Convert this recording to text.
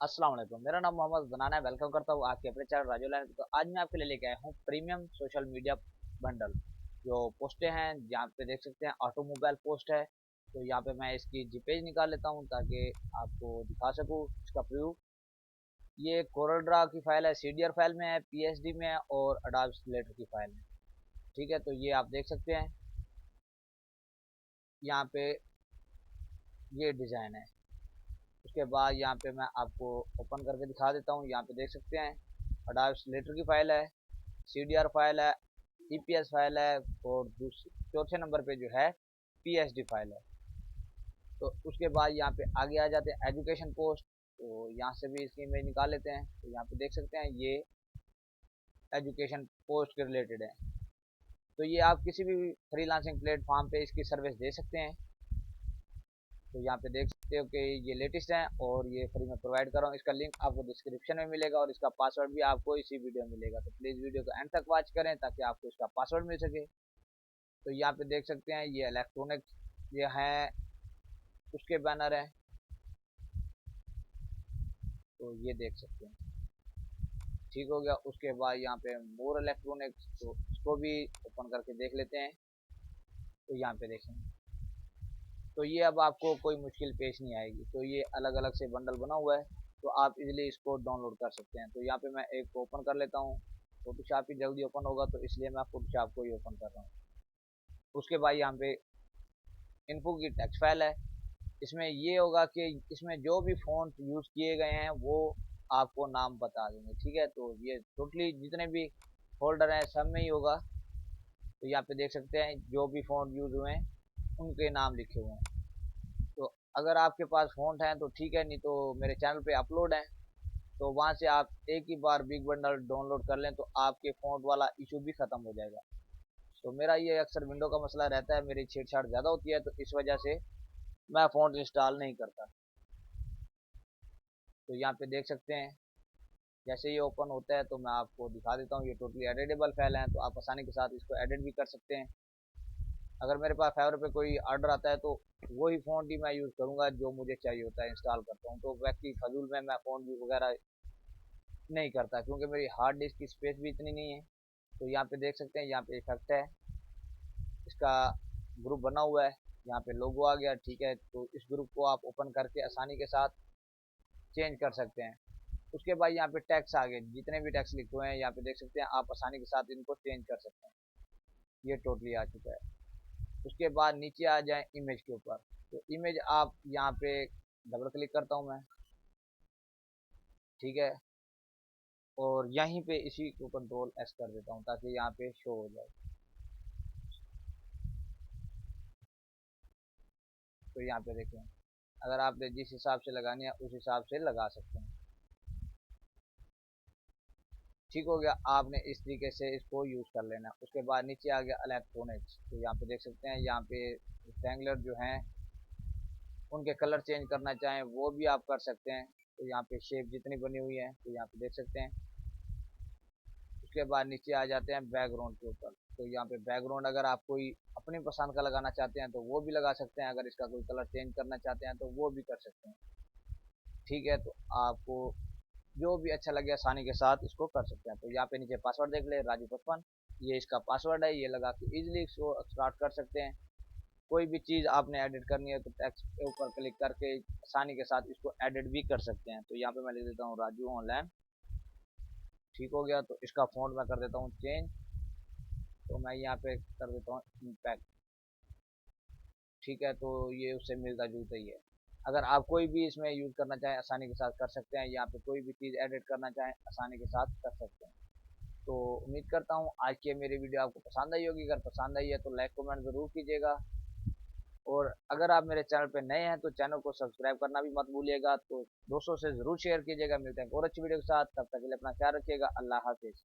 अस्सलाम वालेकुम। मेरा नाम मोहम्मद बनाना है। वेलकम करता हूँ आपके अपने चैनल राजू लाइन। तो आज मैं आपके लिए लेके आया हूँ प्रीमियम सोशल मीडिया बंडल। जो पोस्टें हैं यहाँ पे देख सकते हैं, ऑटोमोबाइल पोस्ट है। तो यहाँ पे मैं इसकी जी पेज निकाल लेता हूँ ताकि आपको दिखा सकूँ इसका प्रूफ। ये कोरल ड्रा की फाइल है, सीडीआर फाइल में है, पीएसडी में है और अडोब इलस्ट्रेटर की फाइल में। ठीक है, तो ये आप देख सकते हैं। यहाँ पे ये डिज़ाइन है। उसके बाद यहाँ पे मैं आपको ओपन करके दिखा देता हूँ। यहाँ पे देख सकते हैं, अडोब इलस्ट्रेटर की फाइल है, सीडीआर फाइल है, ईपीएस फाइल है और चौथे नंबर पे जो है पीएसडी फाइल है। तो उसके बाद यहाँ पे आगे आ जाते हैं एजुकेशन पोस्ट। तो यहाँ से भी इसकी इमेज निकाल लेते हैं। तो यहाँ पे देख सकते हैं, ये एजुकेशन पोस्ट के रिलेटेड है। तो ये आप किसी भी फ्रीलांसिंग प्लेटफॉर्म पे इसकी सर्विस दे सकते हैं। तो यहाँ पे देख सकते हो कि ये लेटेस्ट है और ये फ्री में प्रोवाइड कर रहा हूँ। इसका लिंक आपको डिस्क्रिप्शन में मिलेगा और इसका पासवर्ड भी आपको इसी वीडियो में मिलेगा। तो प्लीज़ वीडियो को एंड तक वॉच करें ताकि आपको इसका पासवर्ड मिल सके। तो यहाँ पे देख सकते हैं, ये इलेक्ट्रॉनिक्स ये है, उसके बैनर है। तो ये देख सकते हैं, ठीक हो गया। उसके बाद यहाँ पे मोर इलेक्ट्रॉनिक्स, तो इसको भी ओपन करके देख लेते हैं। तो यहाँ पे देखें, तो ये अब आपको कोई मुश्किल पेश नहीं आएगी। तो ये अलग अलग से बंडल बना हुआ है, तो आप इजीली इसको डाउनलोड कर सकते हैं। तो यहाँ पे मैं एक को ओपन कर लेता हूँ। फोटोशॉप ही जल्दी ओपन होगा तो इसलिए मैं फोटोशॉप को ही ओपन कर रहा हूँ। उसके बाद यहाँ पे इन्फो की टेक्स्ट फाइल है। इसमें ये होगा कि इसमें जो भी फ़ॉन्ट यूज़ किए गए हैं वो आपको नाम बता देंगे। ठीक है, तो ये टोटली जितने भी फोल्डर हैं सब में ही होगा। तो यहाँ पे देख सकते हैं, जो भी फ़ॉन्ट यूज़ हुए हैं उनके नाम लिखे हुए हैं। तो अगर आपके पास फ़ॉन्ट हैं तो ठीक है, नहीं तो मेरे चैनल पे अपलोड है। तो वहाँ से आप एक ही बार बिग बंडल डाउनलोड कर लें तो आपके फ़ॉन्ट वाला इशू भी ख़त्म हो जाएगा। तो मेरा ये अक्सर विंडो का मसला रहता है, मेरी छेड़छाड़ ज़्यादा होती है, तो इस वजह से मैं फ़ॉन्ट इंस्टॉल नहीं करता। तो यहाँ पे देख सकते हैं, जैसे ये ओपन होता है तो मैं आपको दिखा देता हूँ। ये टोटली एडिटेबल फाइल है, तो आप आसानी के साथ इसको एडिट भी कर सकते हैं। अगर मेरे पास फाइवर पे कोई ऑर्डर आता है तो वही फ़ॉन्ट ही मैं यूज़ करूँगा जो मुझे चाहिए होता है, इंस्टॉल करता हूँ। तो व्यक्ति फजूल में मैं फ़ॉन्ट भी वगैरह नहीं करता, क्योंकि मेरी हार्ड डिस्क की स्पेस भी इतनी नहीं है। तो यहाँ पे देख सकते हैं, यहाँ पे इफेक्ट है, इसका ग्रुप बना हुआ है, यहाँ पे लोगो आ गया। ठीक है, तो इस ग्रुप को आप ओपन करके आसानी के साथ चेंज कर सकते हैं। उसके बाद यहाँ पे टैक्स आ गए, जितने भी टैक्स लिखे हुए हैं यहाँ पे देख सकते हैं, आप आसानी के साथ इनको चेंज कर सकते हैं। ये टोटली आ चुका है। उसके बाद नीचे आ जाए इमेज के ऊपर। तो इमेज आप यहाँ पे डबल क्लिक करता हूँ मैं। ठीक है, और यहीं पे इसी को कंट्रोल एस कर देता हूँ ताकि यहाँ पे शो हो जाए। तो यहाँ पे देखें, अगर आपने जिस हिसाब से लगानी है उस हिसाब से लगा सकते हैं। ठीक हो गया, आपने इस तरीके से इसको यूज़ कर लेना। उसके बाद नीचे आ गया इलेक्ट्रॉनिक्स। तो यहाँ पे देख सकते हैं, यहाँ पे रेक्टेंगुलर जो हैं उनके कलर चेंज करना चाहें वो भी आप कर सकते हैं। तो यहाँ पे शेप जितनी बनी हुई है तो यहाँ पे देख सकते हैं। उसके बाद नीचे आ जाते हैं बैकग्राउंड के ऊपर। तो यहाँ पे बैकग्राउंड अगर आप कोई अपनी पसंद का लगाना चाहते हैं तो वो भी लगा सकते हैं, अगर इसका कोई कलर चेंज करना चाहते हैं तो वो भी कर सकते हैं। ठीक है, तो आपको जो भी अच्छा लगे आसानी के साथ इसको कर सकते हैं। तो यहाँ पे नीचे पासवर्ड देख ले, राजू 55, ये इसका पासवर्ड है। ये लगा के इजीली इसको स्टार्ट कर सकते हैं। कोई भी चीज़ आपने एडिट करनी है तो टेक्स्ट के ऊपर क्लिक करके आसानी के साथ इसको एडिट भी कर सकते हैं। तो यहाँ पे मैं लिख देता हूँ राजू ऑनलाइन। ठीक हो गया, तो इसका फ़ॉन्ट मैं कर देता हूँ चेंज। तो मैं यहाँ पे कर देता हूँ इम्पैक्ट। ठीक है, तो ये उससे मिलता जुलता ही है। अगर आप कोई भी इसमें यूज़ करना चाहें आसानी के साथ कर सकते हैं। यहाँ पे कोई भी चीज़ एडिट करना चाहें आसानी के साथ कर सकते हैं। तो उम्मीद करता हूँ आज की मेरी वीडियो आपको पसंद आई होगी। अगर पसंद आई है तो लाइक कमेंट ज़रूर कीजिएगा। और अगर आप मेरे चैनल पे नए हैं तो चैनल को सब्सक्राइब करना भी मत भूलिएगा। तो दोस्तों से ज़रूर शेयर कीजिएगा। मिलते हैं और अच्छी वीडियो के साथ, तब तक के लिए अपना ख्याल रखिएगा। अल्लाह हाफिज़।